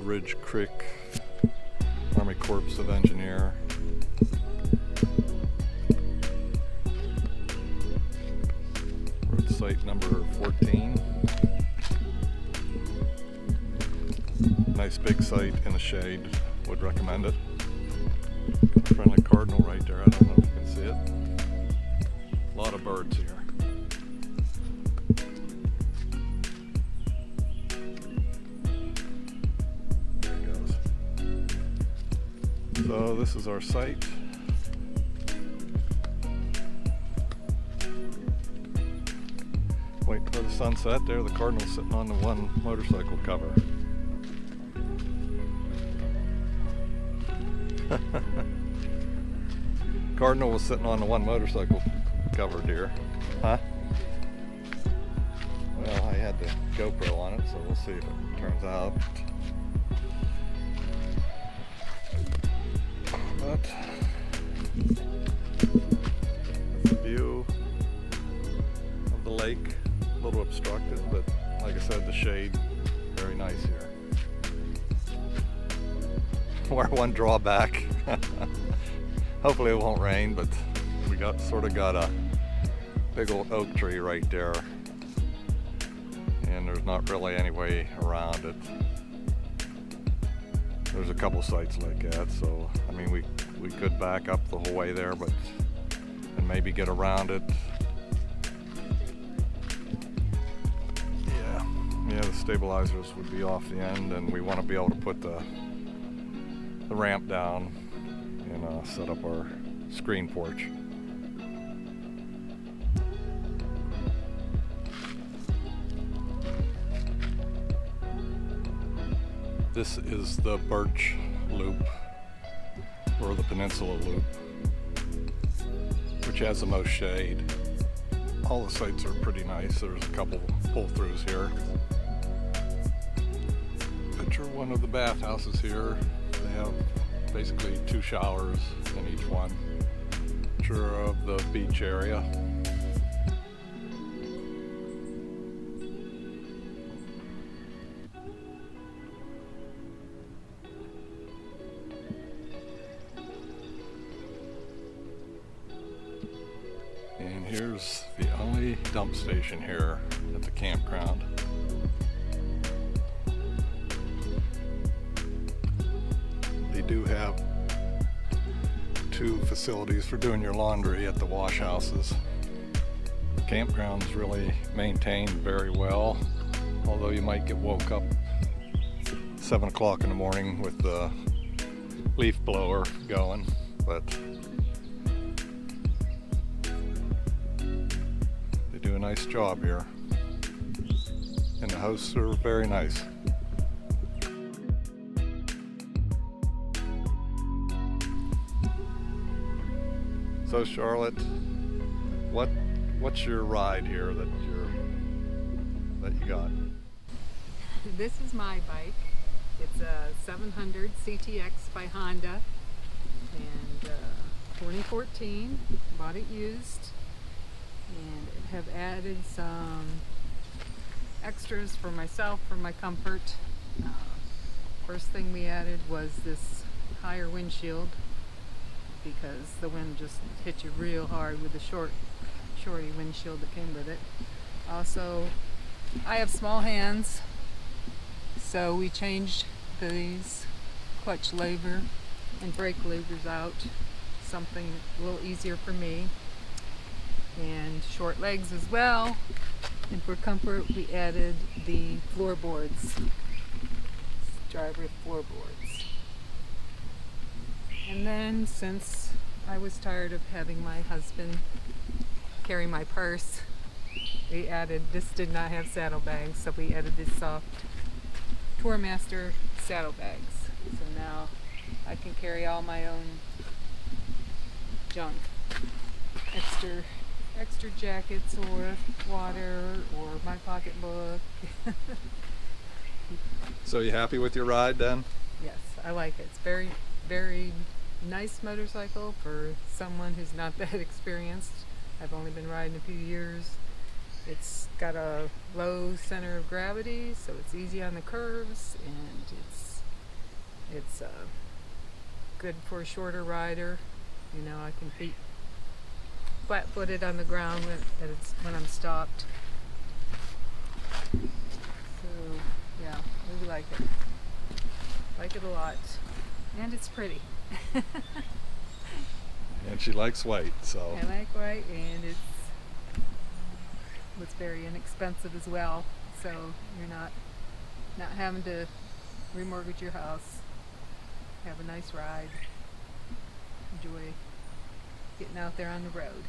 Ridge Creek Army Corps of Engineer. We're at site number 14. Nice big site in the shade, would recommend it. Got a friendly cardinal right there, I don't know if you can see it. A lot of birds here. There it goes. So this is our site. Waiting for the sunset there, the cardinal's sitting on the one motorcycle cover. Cardinal was sitting on the one motorcycle cover deer. Huh? Well, I had the GoPro on it, so we'll see if it turns out. But that's the view of the lake. A little obstructed, but like I said, the shade, very nice here. Our one drawback, hopefully it won't rain, but we sort of got a big old oak tree right there, and there's not really any way around it. There's a couple sites like that, so I mean we could back up the whole way there, but and maybe get around it. Yeah, the stabilizers would be off the end, and we want to be able to put the ramp down and set up our screen porch. This is the Birch Loop, or the Peninsula Loop, which has the most shade. All the sites are pretty nice. There's a couple pull-throughs here. Picture one of the bathhouses here. They have basically 2 showers in each one. Picture of the beach area. And here's the only dump station here at the campground. They do have 2 facilities for doing your laundry at the wash houses. The campground's really maintained very well, although you might get woke up 7 o'clock in the morning with the leaf blower going, but they do a nice job here, and the hosts are very nice. So Charlotte, what's your ride here that you got? This is my bike. It's a 700 CTX by Honda, and 2014. Bought it used, and have added some extras for myself for my comfort. First thing we added was this higher windshield, because the wind just hit you real hard with the shorty windshield that came with it. Also, I have small hands, so we changed these clutch lever and brake levers out, something a little easier for me, and short legs as well. And for comfort, we added the floorboards, driver floorboards. And then, since I was tired of having my husband carry my purse, we added, this did not have saddlebags, so we added this soft Tourmaster saddlebags. So now I can carry all my own junk, extra jackets or water or my pocketbook. So you happy with your ride then? Yes, I like it. It's very, very nice motorcycle for someone who's not that experienced. I've only been riding a few years. It's got a low center of gravity, so it's easy on the curves, and it's It's good for a shorter rider. You know, I can feet flat-footed on the ground when I'm stopped. So yeah, really like it. Like it a lot, and it's pretty. And she likes white, so. I like white, and it's very inexpensive as well. So you're not having to remortgage your house. Have a nice ride. Enjoy getting out there on the road.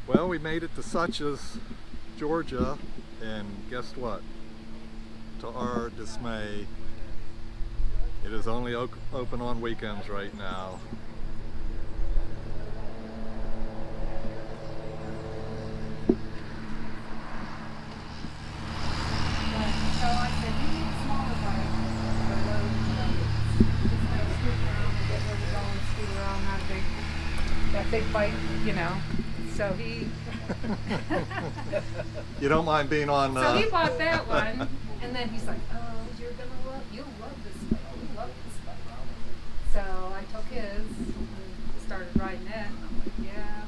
Well, we made it to Such's, Georgia, and guess what? To our dismay, it is only open on weekends right now. So I said, you need a smaller bike for low just kind of scoot around and get where we're going, scoot around, not a big, that big bike, you know. So he You don't mind being on so he bought that one, and then he's like, oh, you'll love this bike, you'll love this bike. So I took his and started riding it, and I'm like, yeah.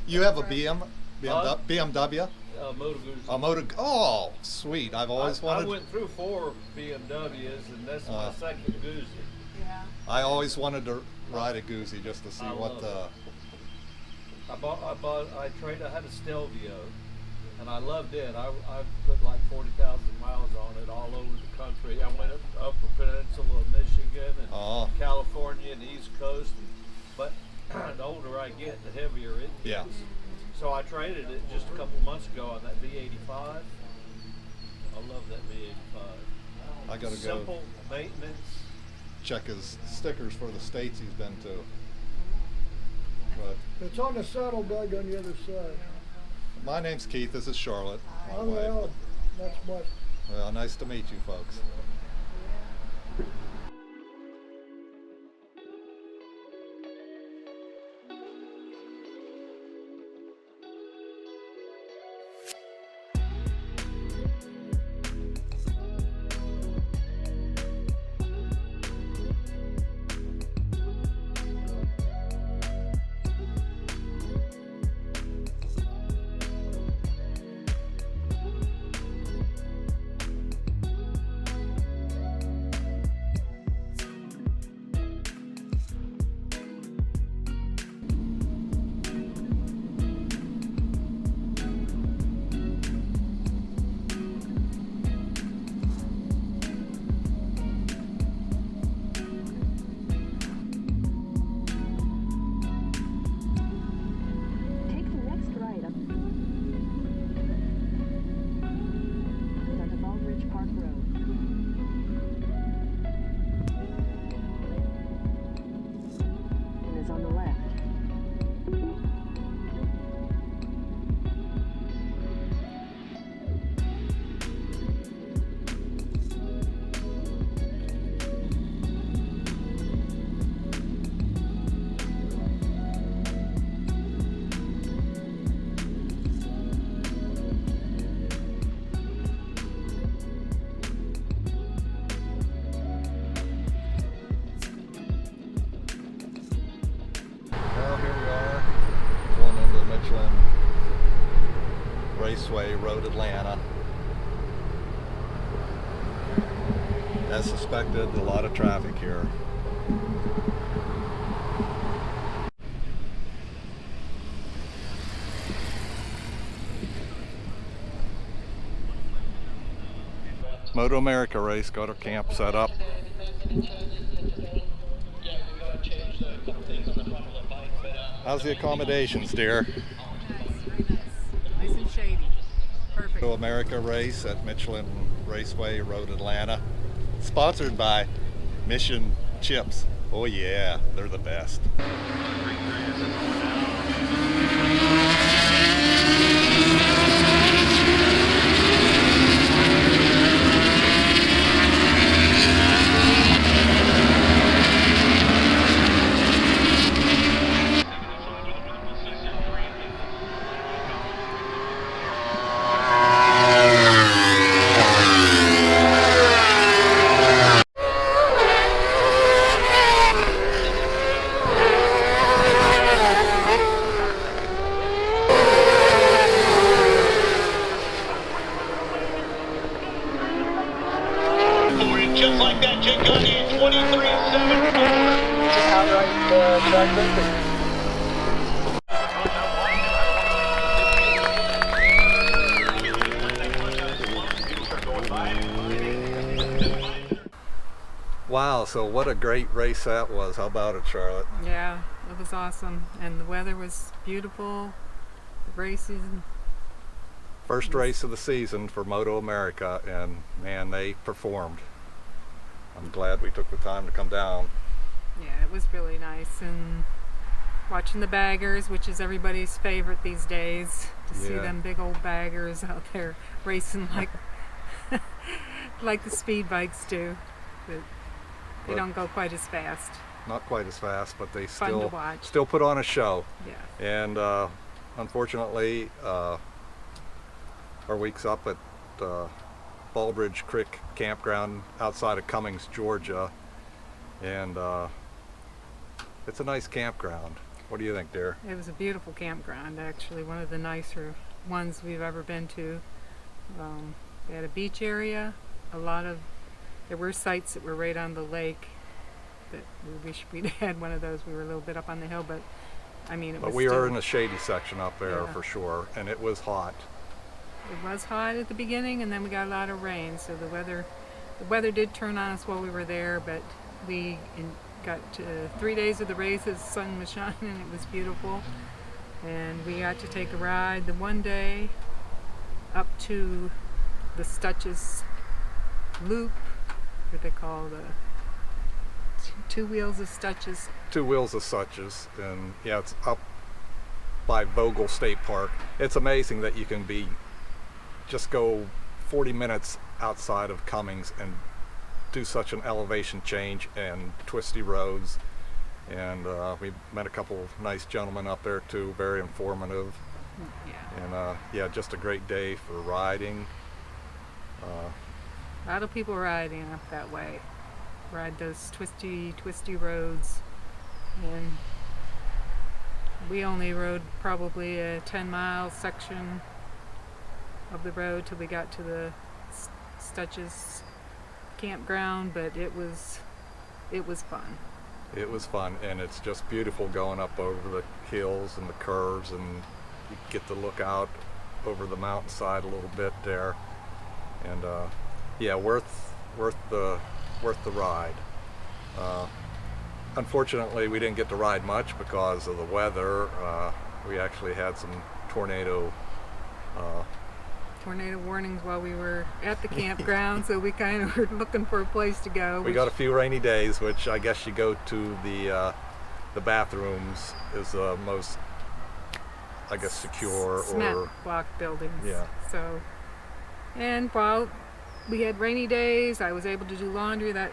You have a BMW? Motor Guzzi. A motor. Oh, sweet! I've always wanted. I went through 4 BMWs, and that's my second Guzzi. Yeah. I always wanted to ride a Guzzi just to see I what love the. I had a Stelvio, and I loved it. I put like 40,000 miles on it all over the country. I went up the peninsula of Michigan and California and the East Coast. But the older I get, the heavier it gets. Yeah. So I traded it just a couple months ago on that V85. I love that V85. I gotta go Simple maintenance. check his stickers for the states he's been to. But It's on the saddlebag on the other side. my name's Keith. This is Charlotte. My Oh, wife. well, that's much. Well, nice to meet you folks. Raceway, Road Atlanta. As suspected, a lot of traffic here. Moto America race, got our camp set up. How's the accommodations, dear? Nice, very nice. Nice and shady. Perfect. Moto America race at Michelin Raceway, Road Atlanta. Sponsored by Mission Chips. Oh yeah, they're the best. Just like that, Jake Gundy, 23.74. Outright track record. Wow, so what a great race that was. How about it, Charlotte? Yeah, it was awesome. And the weather was beautiful. The races. First race of the season for Moto America, and man, they performed. I'm glad we took the time to come down. Yeah, it was really nice. And watching the baggers, which is everybody's favorite these days, to see Yeah. them big old baggers out there racing like like the speed bikes do. But they But- don't go quite as fast. Not quite as fast, but they Fun to watch. still put on a show. Yeah. And unfortunately, our week's up at Baldridge Creek Campground outside of Cummings, Georgia. And it's a nice campground. What do you think, dear? It was a beautiful campground, actually, one of the nicer ones we've ever been to. They had a beach area, there were sites that were right on the lake that we wish we'd had one of those. We were a little bit up on the hill, but I mean, it But was we still, are in a shady section up there Yeah. for sure, and it was hot. it was hot at the beginning, and then we got a lot of rain, so the weather did turn on us while we were there, but we got 3 days of the race, the sun was shining, and it was beautiful. And we got to take a ride the one day up to the Stutches Loop, what they call the two wheels of Stutches. Two wheels of Suches, and yeah, it's up by Vogel State Park. It's amazing that you can just go 40 minutes outside of Cummings and do such an elevation change and twisty roads. And we met a couple of nice gentlemen up there too, very informative. Yeah. And yeah, just a great day for riding. A lot of people riding up that way. Ride those twisty roads. And we only rode probably a 10-mile section of the road till we got to the Stutches campground, but it was fun. It was fun, and it's just beautiful going up over the hills and the curves, and you get to look out over the mountainside a little bit there. And yeah, worth the ride. Unfortunately, we didn't get to ride much because of the weather. We actually had some tornado warnings while we were at the campground, so we kind of were looking for a place to go. We got a few rainy days, which I guess you go to the bathrooms is the most, I guess, secure cement or block buildings. Yeah. So, and while we had rainy days, I was able to do laundry. That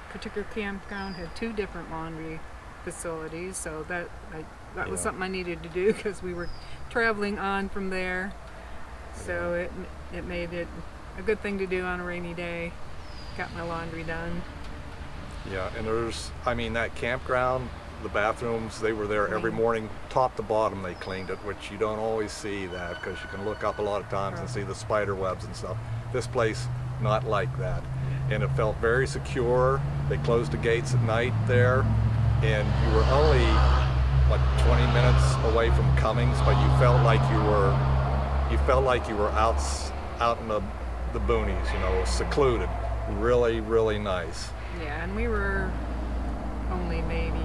particular campground had 2 different laundry facilities, so that was Yeah. something I needed to do because we were traveling on from there. So it made it a good thing to do on a rainy day. Got my laundry done. Yeah, and I mean, that campground The bathrooms, they were there every Clean. morning, top to bottom they cleaned it, which you don't always see that because you can look up a lot of times and see the spider webs and stuff. This place, not like that. And it felt very secure. They closed the gates at night there, and you were only like 20 minutes away from Cummings, but you felt like you were out in the boonies, you know, secluded. Really, really nice. Yeah, and we were only maybe,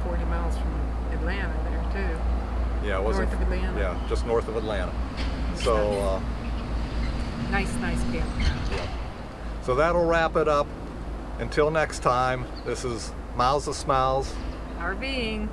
40 miles from Atlanta there too. Yeah, it wasn't North of Atlanta. Yeah, just north of Atlanta. So Nice campground. yeah. So that'll wrap it up. Until next time, this is Miles of Smiles. RVing.